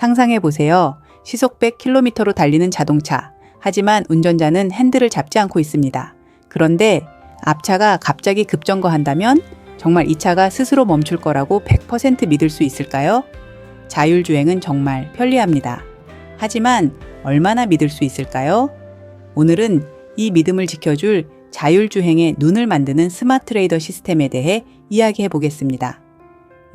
상상해 보세요. 시속 100km로 달리는 자동차. 하지만 운전자는 핸들을 잡지 않고 있습니다. 그런데 앞차가 갑자기 급정거한다면 정말 이 차가 스스로 멈출 거라고 100% 믿을 수 있을까요? 자율주행은 정말 편리합니다. 하지만 얼마나 믿을 수 있을까요? 오늘은 이 믿음을 지켜줄 자율주행의 눈을 만드는 스마트 레이더 시스템에 대해 이야기해 보겠습니다.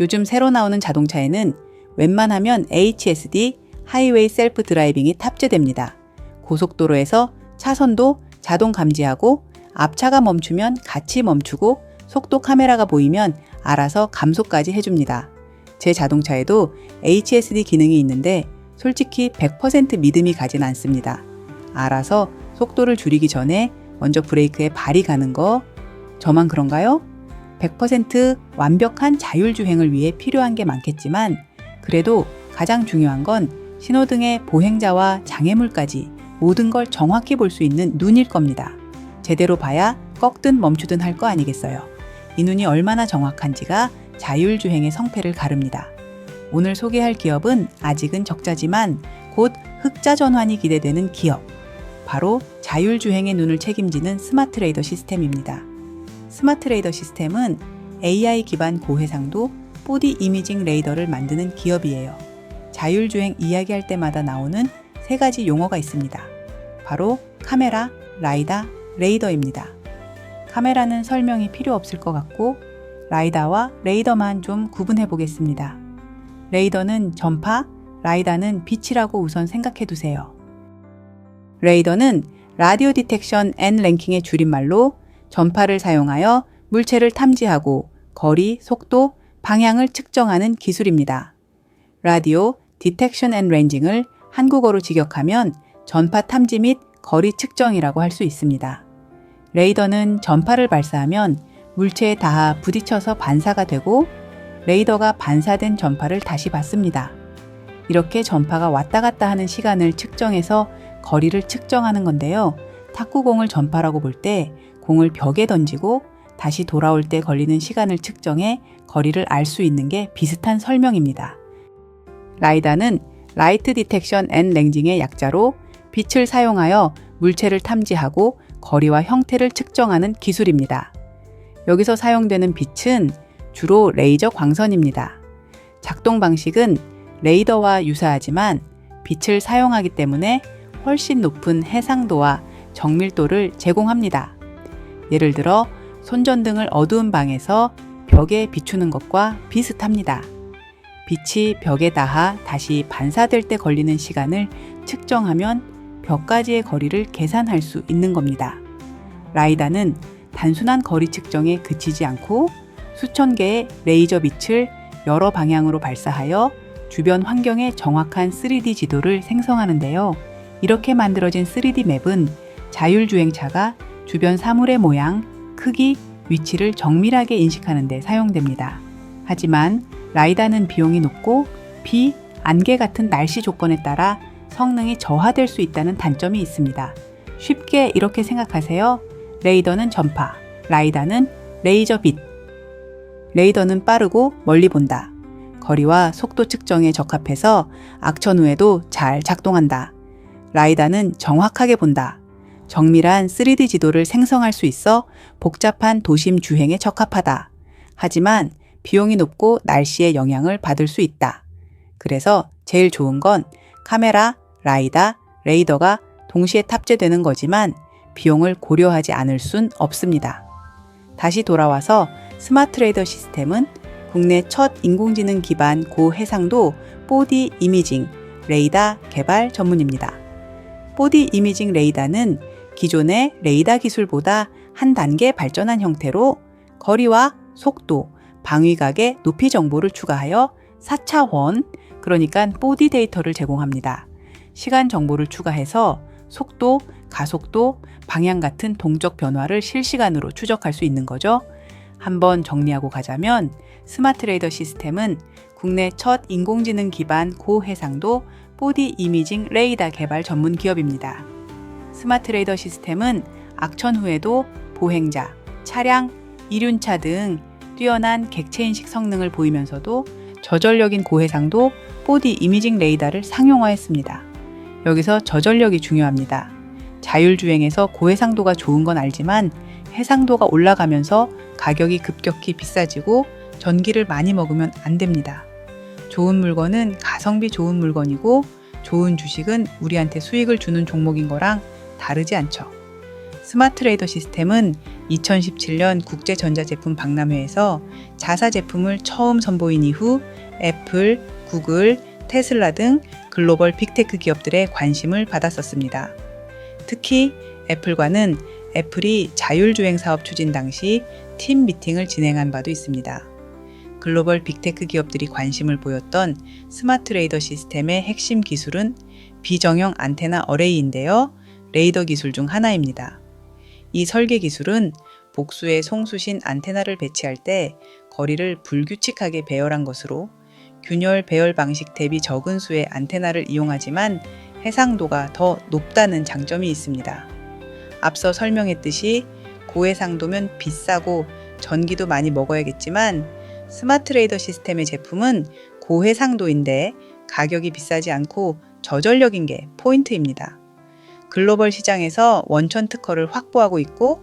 요즘 새로 나오는 자동차에는 웬만하면 HSD, 하이웨이 셀프 드라이빙이 탑재됩니다. 고속도로에서 차선도 자동 감지하고 앞차가 멈추면 같이 멈추고 속도 카메라가 보이면 알아서 감속까지 해줍니다. 제 자동차에도 HSD 기능이 있는데 솔직히 100% 믿음이 가진 않습니다. 알아서 속도를 줄이기 전에 먼저 브레이크에 발이 가는 거, 저만 그런가요? 100% 완벽한 자율주행을 위해 필요한 게 많겠지만 그래도 가장 중요한 건 신호등의 보행자와 장애물까지 모든 걸 정확히 볼 수 있는 눈일 겁니다. 제대로 봐야 꺾든 멈추든 할 거 아니겠어요. 이 눈이 얼마나 정확한지가 자율주행의 성패를 가릅니다. 오늘 소개할 기업은 아직은 적자지만 곧 흑자 전환이 기대되는 기업. 바로 자율주행의 눈을 책임지는 스마트 레이더 시스템입니다. 스마트 레이더 시스템은 AI 기반 고해상도 4D 이미징 레이더를 만드는 기업이에요. 자율주행 이야기할 때마다 나오는 세 가지 용어가 있습니다. 바로 카메라, 라이다, 레이더입니다. 카메라는 설명이 필요 없을 것 같고 라이다와 레이더만 좀 구분해 보겠습니다. 레이더는 전파, 라이다는 빛이라고 우선 생각해 두세요. 레이더는 라디오 디텍션 앤 랭킹의 줄임말로 전파를 사용하여 물체를 탐지하고 거리, 속도, 방향을 측정하는 기술입니다. 라디오 디텍션 앤 렌징을 한국어로 직역하면 전파 탐지 및 거리 측정이라고 할 수 있습니다. 레이더는 전파를 발사하면 물체에 닿아 부딪혀서 반사가 되고 레이더가 반사된 전파를 다시 받습니다. 이렇게 전파가 왔다 갔다 하는 시간을 측정해서 거리를 측정하는 건데요. 탁구공을 전파라고 볼 때 공을 벽에 던지고 다시 돌아올 때 걸리는 시간을 측정해 거리를 알 수 있는 게 비슷한 설명입니다. 라이다는 라이트 디텍션 앤 렌징의 약자로 빛을 사용하여 물체를 탐지하고 거리와 형태를 측정하는 기술입니다. 여기서 사용되는 빛은 주로 레이저 광선입니다. 작동 방식은 레이더와 유사하지만 빛을 사용하기 때문에 훨씬 높은 해상도와 정밀도를 제공합니다. 예를 들어 손전등을 어두운 방에서 벽에 비추는 것과 비슷합니다. 빛이 벽에 닿아 다시 반사될 때 걸리는 시간을 측정하면 벽까지의 거리를 계산할 수 있는 겁니다. 라이다는 단순한 거리 측정에 그치지 않고 수천 개의 레이저 빛을 여러 방향으로 발사하여 주변 환경의 정확한 3D 지도를 생성하는데요. 이렇게 만들어진 3D 맵은 자율주행차가 주변 사물의 모양, 크기, 위치를 정밀하게 인식하는 데 사용됩니다. 하지만 라이다는 비용이 높고 비, 안개 같은 날씨 조건에 따라 성능이 저하될 수 있다는 단점이 있습니다. 쉽게 이렇게 생각하세요. 레이더는 전파, 라이다는 레이저 빛. 레이더는 빠르고 멀리 본다. 거리와 속도 측정에 적합해서 악천 후에도 잘 작동한다. 라이다는 정확하게 본다. 정밀한 3D 지도를 생성할 수 있어 복잡한 도심 주행에 적합하다. 하지만 비용이 높고 날씨의 영향을 받을 수 있다. 그래서 제일 좋은 건 카메라, 라이다, 레이더가 동시에 탑재되는 거지만 비용을 고려하지 않을 순 없습니다. 다시 돌아와서 스마트 레이더 시스템은 국내 첫 인공지능 기반 고해상도 4D 이미징 레이더 개발 전문입니다. 4D 이미징 레이더는 기존의 레이더 기술보다 한 단계 발전한 형태로 거리와 속도, 방위각의 높이 정보를 추가하여 4차원, 그러니까 4D 데이터를 제공합니다. 시간 정보를 추가해서 속도, 가속도, 방향 같은 동적 변화를 실시간으로 추적할 수 있는 거죠. 한번 정리하고 가자면 스마트 레이더 시스템은 국내 첫 인공지능 기반 고해상도 4D 이미징 레이더 개발 전문 기업입니다. 스마트 레이더 시스템은 악천 후에도 보행자, 차량, 이륜차 등 뛰어난 객체인식 성능을 보이면서도 저전력인 고해상도 4D 이미징 레이더를 상용화했습니다. 여기서 저전력이 중요합니다. 자율주행에서 고해상도가 좋은 건 알지만 해상도가 올라가면서 가격이 급격히 비싸지고 전기를 많이 먹으면 안 됩니다. 좋은 물건은 가성비 좋은 물건이고 좋은 주식은 우리한테 수익을 주는 종목인 거랑 다르지 않죠. 스마트레이더 시스템은 2017년 국제전자제품 박람회에서 자사 제품을 처음 선보인 이후 애플, 구글, 테슬라 등 글로벌 빅테크 기업들의 관심을 받았었습니다. 특히 애플과는 애플이 자율주행 사업 추진 당시 팀 미팅을 진행한 바도 있습니다. 글로벌 빅테크 기업들이 관심을 보였던 스마트레이더 시스템의 핵심 기술은 비정형 안테나 어레이인데요. 레이더 기술 중 하나입니다. 이 설계 기술은 복수의 송수신 안테나를 배치할 때 거리를 불규칙하게 배열한 것으로 균열 배열 방식 대비 적은 수의 안테나를 이용하지만 해상도가 더 높다는 장점이 있습니다. 앞서 설명했듯이 고해상도면 비싸고 전기도 많이 먹어야겠지만 스마트레이더 시스템의 제품은 고해상도인데 가격이 비싸지 않고 저전력인 게 포인트입니다. 글로벌 시장에서 원천 특허를 확보하고 있고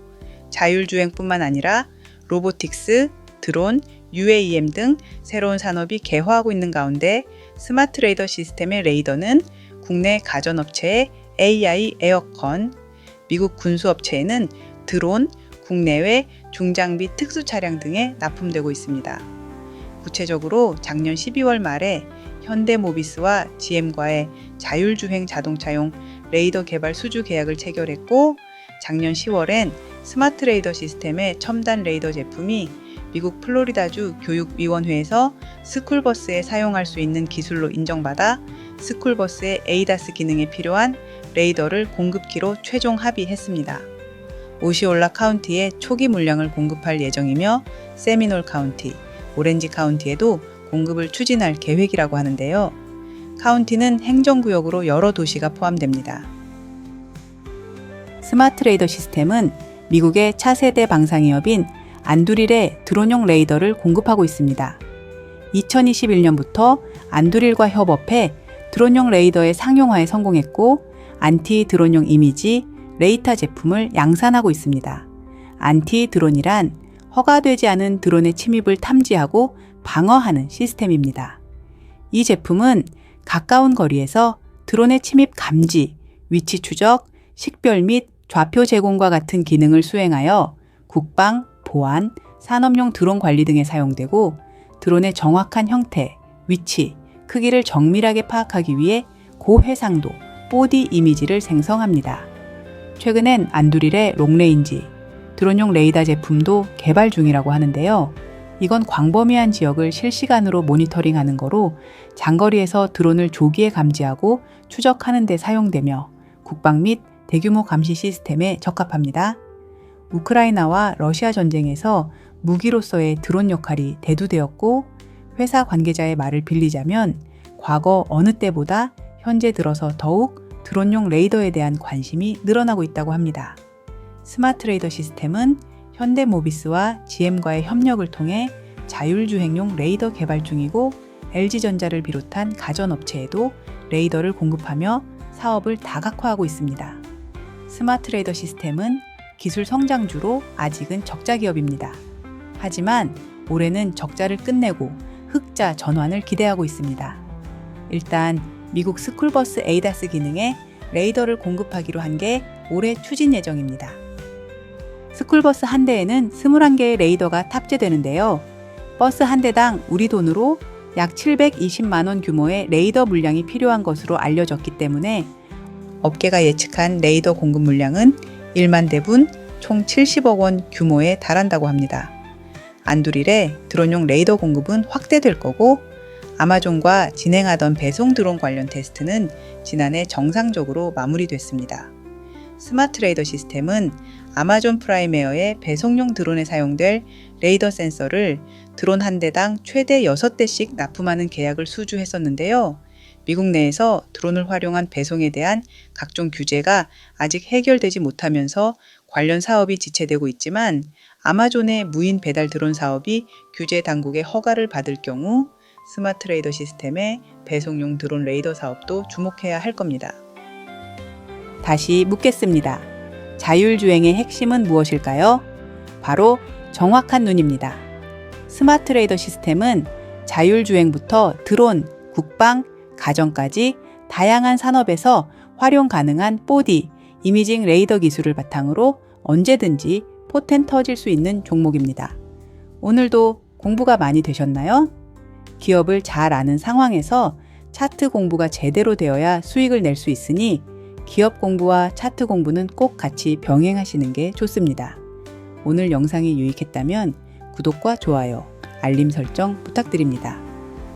자율주행뿐만 아니라 로보틱스, 드론, UAM 등 새로운 산업이 개화하고 있는 가운데 스마트레이더 시스템의 레이더는 국내 가전업체의 AI 에어컨, 미국 군수업체에는 드론, 국내외 중장비 특수 차량 등에 납품되고 있습니다. 구체적으로 작년 12월 말에 현대모비스와 GM과의 자율주행 자동차용 레이더 개발 수주 계약을 체결했고 작년 10월엔 스마트레이더 시스템의 첨단 레이더 제품이 미국 플로리다주 교육위원회에서 스쿨버스에 사용할 수 있는 기술로 인정받아 스쿨버스의 에이다스 기능에 필요한 레이더를 공급키로 최종 합의했습니다. 오시올라 카운티에 초기 물량을 공급할 예정이며 세미놀 카운티, 오렌지 카운티에도 공급을 추진할 계획이라고 하는데요. 카운티는 행정구역으로 여러 도시가 포함됩니다. 스마트레이더 시스템은 미국의 차세대 방산기업인 안두릴의 드론용 레이더를 공급하고 있습니다. 2021년부터 안두릴과 협업해 드론용 레이더의 상용화에 성공했고 안티 드론용 이미지, 레이타 제품을 양산하고 있습니다. 안티 드론이란 허가되지 않은 드론의 침입을 탐지하고 방어하는 시스템입니다. 이 제품은 가까운 거리에서 드론의 침입 감지, 위치 추적, 식별 및 좌표 제공과 같은 기능을 수행하여 국방, 보안, 산업용 드론 관리 등에 사용되고 드론의 정확한 형태, 위치, 크기를 정밀하게 파악하기 위해 고해상도, 4D 이미지를 생성합니다. 최근엔 안두릴의 롱레인지, 드론용 레이더 제품도 개발 중이라고 하는데요. 이건 광범위한 지역을 실시간으로 모니터링하는 거로 장거리에서 드론을 조기에 감지하고 추적하는 데 사용되며 국방 및 대규모 감시 시스템에 적합합니다. 우크라이나와 러시아 전쟁에서 무기로서의 드론 역할이 대두되었고 회사 관계자의 말을 빌리자면 과거 어느 때보다 현재 들어서 더욱 드론용 레이더에 대한 관심이 늘어나고 있다고 합니다. 스마트레이더 시스템은 현대모비스와 GM과의 협력을 통해 자율주행용 레이더 개발 중이고 LG전자를 비롯한 가전업체에도 레이더를 공급하며 사업을 다각화하고 있습니다. 스마트레이더 시스템은 기술 성장주로 아직은 적자 기업입니다. 하지만 올해는 적자를 끝내고 흑자 전환을 기대하고 있습니다. 일단 미국 스쿨버스 에이다스 기능에 레이더를 공급하기로 한 게 올해 추진 예정입니다. 스쿨버스 한 대에는 21개의 레이더가 탑재되는데요. 버스 한 대당 우리 돈으로 약 720만 원 규모의 레이더 물량이 필요한 것으로 알려졌기 때문에 업계가 예측한 레이더 공급 물량은 1만 대분 총 70억 원 규모에 달한다고 합니다. 안두릴의 드론용 레이더 공급은 확대될 거고 아마존과 진행하던 배송 드론 관련 테스트는 지난해 정상적으로 마무리됐습니다. 스마트레이더 시스템은 아마존 프라임에어의 배송용 드론에 사용될 레이더 센서를 드론 한 대당 최대 6대씩 납품하는 계약을 수주했었는데요. 미국 내에서 드론을 활용한 배송에 대한 각종 규제가 아직 해결되지 못하면서 관련 사업이 지체되고 있지만 아마존의 무인 배달 드론 사업이 규제 당국의 허가를 받을 경우 스마트 레이더 시스템의 배송용 드론 레이더 사업도 주목해야 할 겁니다. 다시 묻겠습니다. 자율주행의 핵심은 무엇일까요? 바로 정확한 눈입니다. 스마트 레이더 시스템은 자율주행부터 드론, 국방, 가정까지 다양한 산업에서 활용 가능한 4D, 이미징 레이더 기술을 바탕으로 언제든지 포텐 터질 수 있는 종목입니다. 오늘도 공부가 많이 되셨나요? 기업을 잘 아는 상황에서 차트 공부가 제대로 되어야 수익을 낼 수 있으니 기업 공부와 차트 공부는 꼭 같이 병행하시는 게 좋습니다. 오늘 영상이 유익했다면 구독과 좋아요, 알림 설정 부탁드립니다.